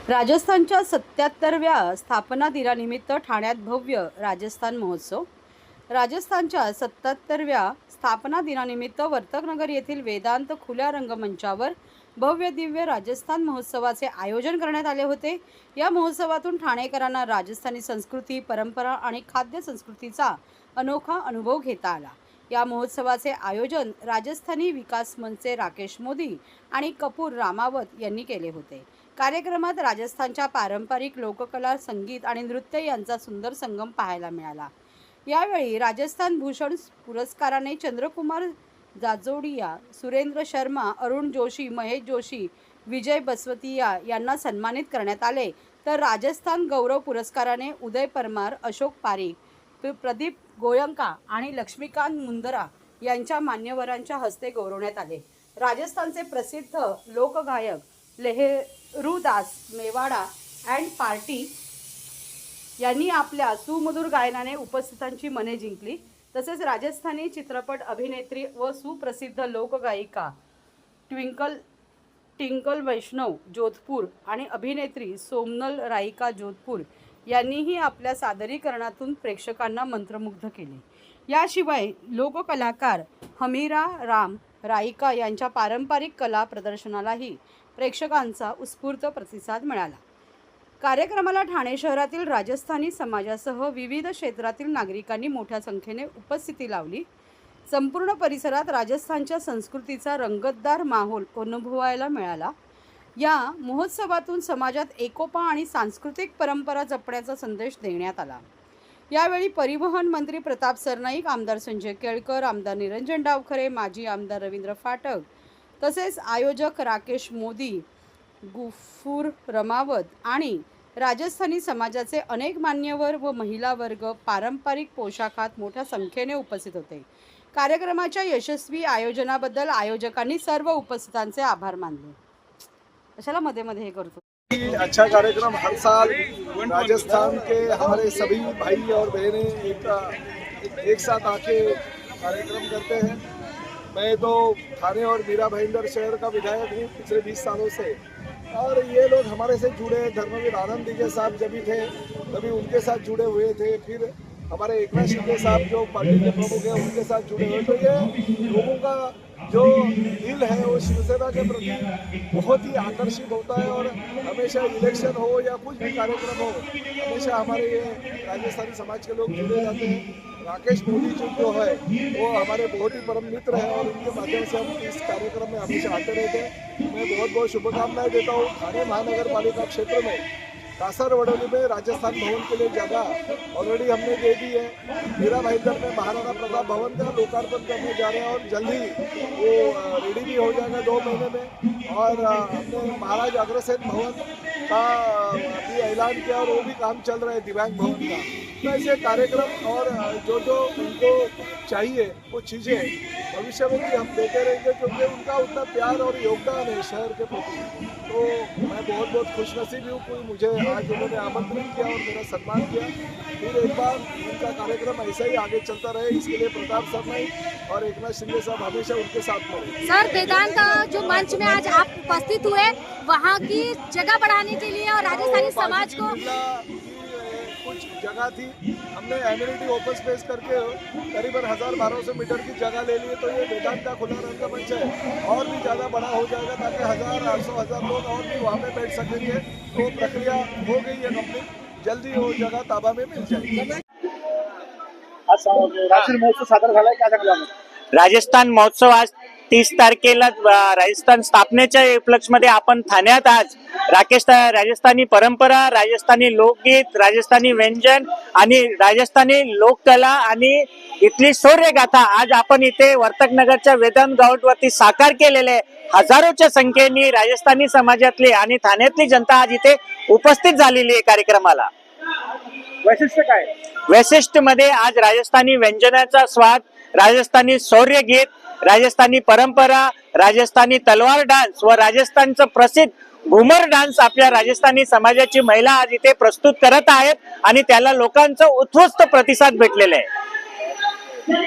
राजस्थानच्या 77व्या स्थापना दिनानिमित्त ठाण्यात भव्य राजस्थान महोत्सव। राजस्थानच्या 77व्या स्थापना दिनानिमित्त वर्तकनगर येथील वेदांत खुल्या रंगमंचावर भव्य दिव्य राजस्थान महोत्सवाचे आयोजन करण्यात आले होते। या महोत्सवातून ठाणेकरांना राजस्थानी संस्कृती, परंपरा आणि खाद्य संस्कृतीचा अनोखा अनुभव घेता आला। या महोत्सवाचे आयोजन राजस्थानी विकास मंचचे राकेश मोदी आणि कपूर रामावत यांनी केले होते। कार्यक्रमात राजस्थानच्या पारंपरिक लोककला, संगीत आणि नृत्य यांचा सुंदर संगम पाहायला मिळाला। यावेळी राजस्थान भूषण पुरस्काराने चंद्रकुमार जाजोडिया, सुरेंद्र शर्मा, अरुण जोशी, महेश जोशी, विजय बसवतिया यांना सन्मानित करण्यात आले। तर राजस्थान गौरव पुरस्काराने उदय परमार, अशोक पारिक, प्रदीप गोयंका आणि लक्ष्मीकांत मुंदरा यांच्या मान्यवरांच्या हस्ते गौरवण्यात आले। राजस्थानचे प्रसिद्ध लोकगायक लहेरूदास मेवाडा अँड पार्टी यांनी आपल्या सुमधुर गायनाने उपस्थितांची मने जिंकली। तसेच राजस्थानी चित्रपट अभिनेत्री व सुप्रसिद्ध लोकगायिका ट्विंकल वैष्णव जोधपूर आणि अभिनेत्री सोमनल राईका जोधपूर यांनीही आपल्या सादरीकरणातून प्रेक्षकांना मंत्रमुग्ध केले। याशिवाय लोककलाकार हमीरा राम राईका यांच्या पारंपरिक कला प्रदर्शनालाही प्रेक्षकांचा उत्स्फूर्त प्रतिसाद मिळाला। कार्यक्रमाला ठाणे शहरातील राजस्थानी समाजासह विविध क्षेत्रातील नागरिकांनी मोठ्या संख्येने उपस्थिती लावली। संपूर्ण परिसरात राजस्थानच्या संस्कृतीचा रंगतदार माहोल अनुभवायला मिळाला। या महोत्सवातून समाजात एकोपा आणि सांस्कृतिक परंपरा जपण्याचा संदेश देण्यात आला। यावेळी परिवहन मंत्री प्रताप सरनाईक, आमदार संजय केळकर, आमदार निरंजन डावखरे, माजी आमदार रवींद्र फाटक, तसेच आयोजक राकेश मोदी, गुफूर रमावत आणि राजस्थानी समाजाचे अनेक मान्यवर व महिला वर्ग पारंपरिक पोशाखात मोठ्या संख्येने उपस्थित होते। कार्यक्रमाच्या यशस्वी आयोजनाबद्दल आयोजकांनी सर्व उपस्थितांचे आभार मानले। कशाला मध्ये मध्ये हे करतो। अच्छा कार्यक्रम हर साल राजस्थान के हमारे सभी भाई और बहनें एक साथ आके कार्यक्रम करते हैं। मैं तो ठाणे और मीरा भाईंदर शहर का विधायक हूँ पिछले 20 सालों से, और ये लोग हमारे से जुड़े। धर्मवीर आनंद दीजे साहब जब भी थे तभी उनके साथ जुड़े हुए थे, फिर हमारे एकनाथ शिंदे साहब जो पार्टी के प्रमुख हैं उनके साथ जुड़े हुए। तो ये लोगों का जो दिल है वो शिवसेना के प्रति बहुत ही आकर्षित होता है, और हमेशा इलेक्शन हो या कुछ भी कार्यक्रम हो हमेशा हमारे ये राजस्थानी समाज के लोग जुड़े जाते हैं। राकेश मोदी जी जो है वो हमारे बहुत ही परम मित्र हैं और उनके माध्यम से हम इस कार्यक्रम में हमेशा आते रहते हैं। मैं बहुत बहुत शुभकामनाएं देता हूँ। ठाणे महानगर पालिका क्षेत्र में कासरवडोली में राजस्थान भवन के लिए जगह ऑलरेडी हमने दे दी है। मीरा भाईंदर में महाराणा प्रताप भवन का लोकार्पण करने जा रहे हैं और जल्द ही वो रेडी भी हो जाएगा 2 महीने में। और हमने महाराज अग्रसेन भवन का भी ऐलान किया और वो भी काम चल रहा है, दिव्यांग भवन का। तो ऐसे कार्यक्रम और जो उनको चाहिए वो चीज़ें भविष्य में भी हम देते रहेंगे, क्योंकि उनका उतना प्यार और योगदान है शहर के प्रति। तो मैं बहुत बहुत खुशनसीब हूँ कि मुझे आज उन्होंने आमंत्रित किया और मेरा सम्मान किया। फिर एक बार उनका कार्यक्रम ऐसा ही आगे चलता रहे, इसके लिए प्रताप सरनाईक और एकनाथ शिंदे साहब हमेशा उनके साथ में। सर, वेदांत जो मंच में आज आप उपस्थित हुए, वहाँ की जगह बढ़ाने के लिए और राजस्थानी समाज को कुछ जगह थी, हमने एम्यूनिटी ओपन स्पेस करके करीबन 1000-1200 मीटर की जगह ले ली। तो ये वेदांत का खुला रंगमंच है और भी ज़्यादा बड़ा हो जाएगा ताकि 1000-800 लोग और भी वहाँ पे बैठ सकेंगे। तो प्रक्रिया हो गई है कंप्लीट, जल्दी वो जगह ताबा में मिल जाएगी। राजस्थान महोत्सव सादर झालाय, काय सांगणार? राजस्थान महोत्सव आज 30 तारखेला राजस्थान स्थापनेच्या उपलक्ष्यामध्ये आपण ठाण्यात आज राजस्थानी परंपरा, राजस्थानी लोकगीत, राजस्थानी व्यंजन आणि राजस्थानी लोककला आणि इथली शौर्यगाथा आज आपण इथे वर्तकनगरच्या वेदांत ग्राउंडवरती साकार केलेले हजारोच्या संख्येने राजस्थानी समाजातली आणि ठाण्यातली जनता आज इथे उपस्थित झालेली आहे कार्यक्रमाला। वैशिष्ट्य काय? वैशिष्ट्य मध्ये आज राजस्थानी व्यंजनाचा स्वाद, राजस्थानी शौर्यगीत, राजस्थानी परंपरा, राजस्थानी तलवार डान्स व राजस्थानचं प्रसिद्ध घुमर डान्स आपल्या राजस्थानी समाजाची महिला आज इथे प्रस्तुत करत आहेत आणि त्याला लोकांचा उत्स्फूर्त प्रतिसाद भेटलेला आहे।